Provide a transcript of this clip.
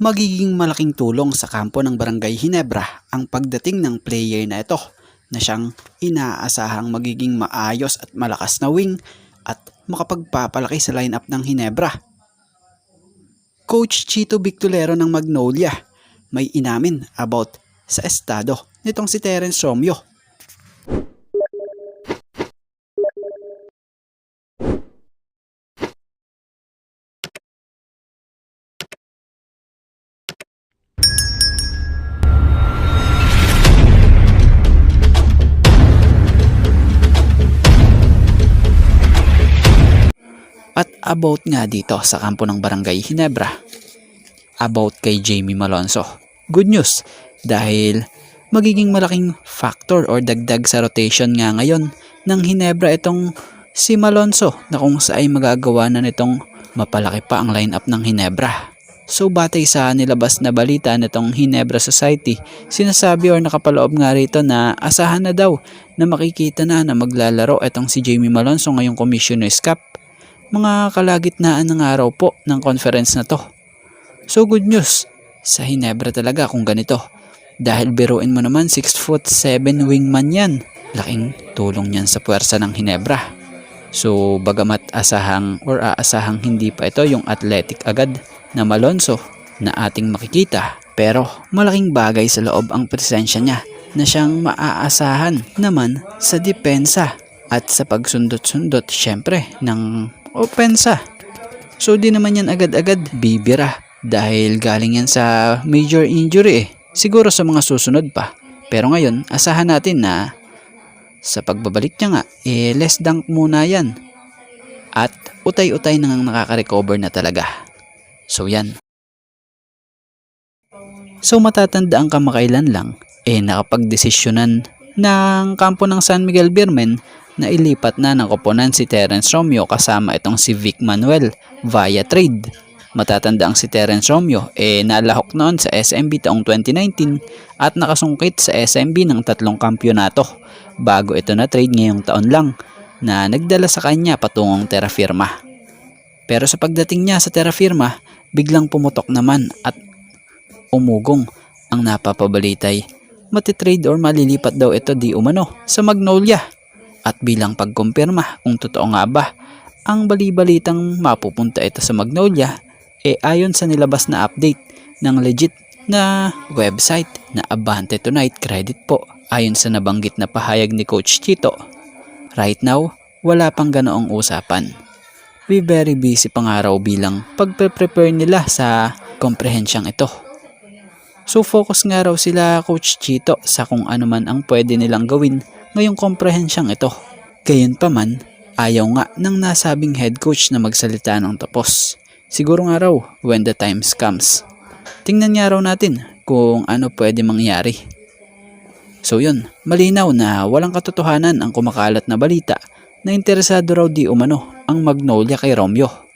Magiging malaking tulong sa kampo ng Barangay Hinebra ang pagdating ng player na ito na siyang inaasahang magiging maayos at malakas na wing at makapagpapalaki sa lineup ng Hinebra. Coach Chito Victolero ng Magnolia may inamin about sa estado nitong si Terence Romeo. At about nga dito sa kampo ng Barangay Hinebra, about kay Jamie Malonzo. Good news dahil magiging malaking factor or dagdag sa rotation nga ngayon ng Hinebra itong si Malonzo na kung saan ay magagawa na nitong mapalaki pa ang lineup ng Hinebra. So batay sa nilabas na balita nitong Hinebra Society, sinasabi or nakapaloob nga rito na asahan na daw na makikita na maglalaro itong si Jamie Malonzo ngayong Commissioner's Cup. Mga kalagitnaan ng araw po ng conference na to. So good news sa Hinebra talaga kung ganito. Dahil biruin mo naman 6'7" wingman yan. Laking tulong yan sa puwersa ng Hinebra. So bagamat aasahang hindi pa ito yung athletic agad na Malonzo na ating makikita. Pero malaking bagay sa loob ang presensya niya na siyang maaasahan naman sa depensa at sa pagsundot-sundot syempre ng opensa. So di naman yan agad-agad bibira dahil galing yan sa major injury Siguro sa mga susunod pa. Pero ngayon, asahan natin na sa pagbabalik niya nga, less dunk muna yan. At utay-utay nang nakaka-recover na talaga. So yan. So matatanda ang kamakailan lang, nakapagdesisyonan ng kampo ng San Miguel Beermen na ilipat na ng koponan si Terence Romeo kasama itong si Vic Manuel via trade. Matatanda ang si Terence Romeo nalahok noon sa SMB taong 2019 at nakasungkit sa SMB ng 3 kampyonato bago ito na trade ngayong taon lang na nagdala sa kanya patungong Terra Firma. Pero sa pagdating niya sa Terra Firma, biglang pumutok naman at umugong ang napapabalitay. Matitrade or malilipat daw ito di umano sa Magnolia. At bilang pagkumpirma kung totoo nga ba ang bali-balitang mapupunta ito sa Magnolia, ayon sa nilabas na update ng legit na website na Abante Tonight Credit po. Ayon sa nabanggit na pahayag ni Coach Chito, right now, wala pang ganoong usapan. We very busy pang araw bilang pagpe-prepare nila sa komprehensyang ito. So focus nga raw sila Coach Chito sa kung ano man ang pwede nilang gawin ngayong komprehensyang ito. Gayunpaman, ayaw nga ng nasabing head coach na magsalita ng tapos. Siguro nga raw when the times comes. Tingnan nga raw natin kung ano pwede mangyari. So yun, malinaw na walang katotohanan ang kumakalat na balita na interesado raw di umano ang Magnolia kay Romeo.